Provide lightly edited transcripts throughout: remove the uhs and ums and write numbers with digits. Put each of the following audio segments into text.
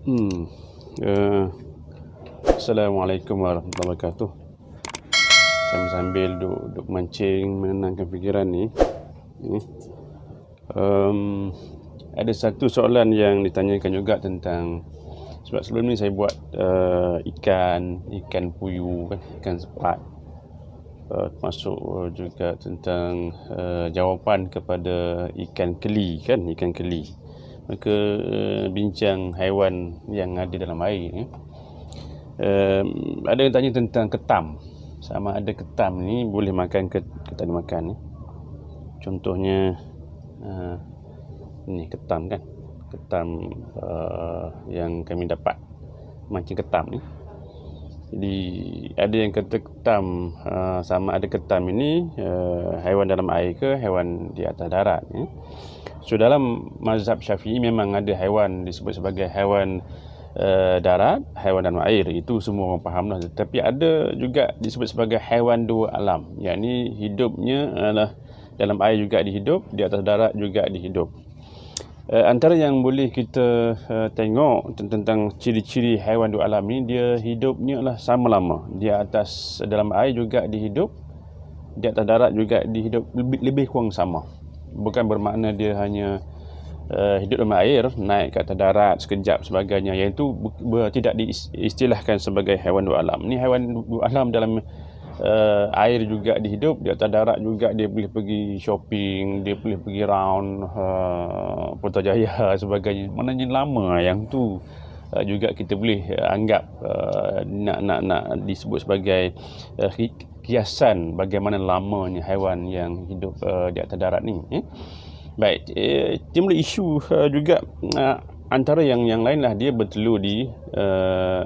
Hmm. eh, Assalamualaikum warahmatullahi wabarakatuh. Sambil duk mancing menenangkan fikiran ni. Ada satu soalan yang ditanyakan juga tentang, sebab sebelum ni saya buat ikan puyuh kan, ikan sepat, termasuk juga tentang jawapan kepada ikan keli kan, ikan keli. Maka bincang haiwan yang ada dalam air ni. Ada yang tanya tentang ketam, sama ada ketam ni boleh makan ke tak dimakan ni. Contohnya ni ketam kan, ketam yang kami dapat mancing ketam ni. Jadi ada yang kata ketam sama ada ketam ini haiwan dalam air ke haiwan di atas darat ni. So dalam mazhab Syafi'i memang ada haiwan disebut sebagai haiwan darat, haiwan dalam air, itu semua orang faham lah. Tetapi ada juga disebut sebagai haiwan dua alam, yakni hidupnya adalah dalam air juga dihidup, di atas darat juga dihidup. Antara yang boleh kita tengok tentang ciri-ciri haiwan dua alam ni, dia hidupnya lah sama lama. Dia atas dalam air juga dihidup, di atas darat juga dihidup, lebih kurang sama. Bukan bermakna dia hanya hidup dalam air, naik ke atas darat sekejap sebagainya, yang itu tidak diistilahkan sebagai haiwan dua alam. Ni haiwan dua alam dalam air juga dihidup, di atas darat juga dia boleh pergi shopping, dia boleh pergi round Putrajaya sebagainya. Maknanya lama, yang tu juga kita boleh anggap nak disebut sebagai kiasan bagaimana lamanya haiwan yang hidup di atas darat ni. Baik, timbul isu juga antara yang lain lah, dia bertelur di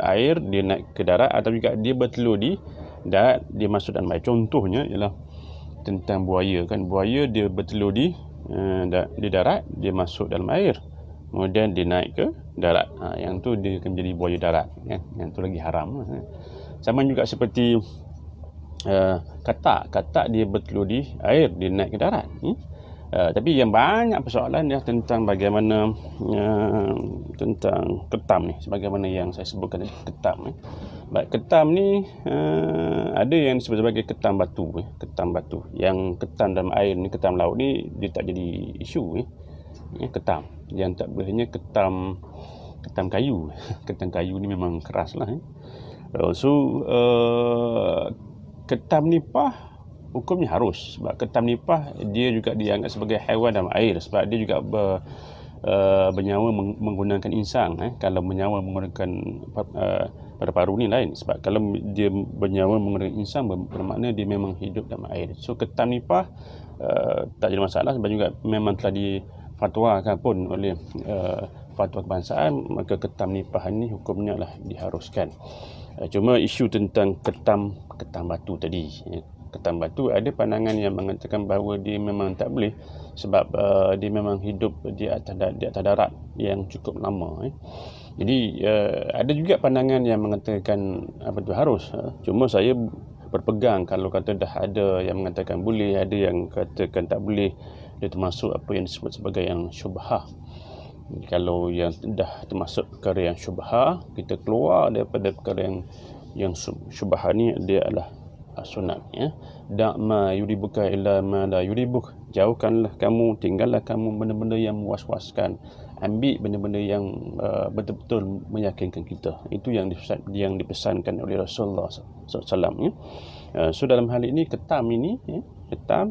air, dia naik ke darat, atau juga dia bertelur di darat, dia masuk dalam air. Contohnya ialah tentang buaya kan. Buaya dia bertelur di darat, dia masuk dalam air, kemudian dia naik ke darat. Yang tu dia akan menjadi buaya darat kan? Yang tu lagi haram. Sama juga seperti katak dia bertelur di air, dia naik ke darat. Tapi yang banyak persoalan dia tentang bagaimana tentang ketam ni, sebagaimana yang saya sebutkan tadi, ketam ni. Baik, ketam ni ada yang disebut sebagai ketam batu. Ketam batu, yang ketam dalam air ni, ketam laut ni, dia tak jadi isu. Ketam yang tak bolehnya ketam kayu. Ketam kayu ni memang keras lah. So ketam nipah hukumnya harus, sebab ketam nipah dia juga dianggap sebagai haiwan dalam air, sebab dia juga bernyawa menggunakan insang. Kalau bernyawa menggunakan paru-paru ni lain, sebab kalau dia bernyawa menggunakan insang bermakna dia memang hidup dalam air. So ketam nipah tak jadi masalah, sebab juga memang telah difatwakan pun oleh fatwa kebangsaan, maka ketam nipah ni hukumnya lah diharuskan. Cuma isu tentang ketam batu tadi, ketam batu ada pandangan yang mengatakan bahawa dia memang tak boleh, sebab dia memang hidup di atas darat yang cukup lama. Jadi ada juga pandangan yang mengatakan apa tu harus. Cuma saya berpegang, kalau kata dah ada yang mengatakan boleh, ada yang katakan tak boleh, dia termasuk apa yang disebut sebagai yang syubhah. Kalau yang dah termasuk perkara yang syubhah, kita keluar daripada perkara yang syubhah ni, dia adalah sunat. Da'ma yuribuka illa ma la yuribuk, jauhkanlah kamu, tinggallah kamu benda-benda yang mewas-waskan, ambil benda-benda yang betul-betul meyakinkan kita. Itu yang dipesankan oleh Rasulullah SAW. So dalam hal ini ketam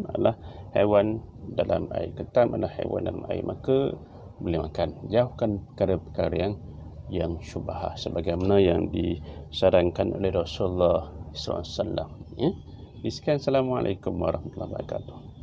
adalah haiwan dalam air. Ketam adalah haiwan dalam air, maka boleh makan. Jauhkan perkara-perkara yang syubhah, sebagaimana yang disarankan oleh Rasulullah SAW. Sekian, Assalamualaikum warahmatullahi wabarakatuh.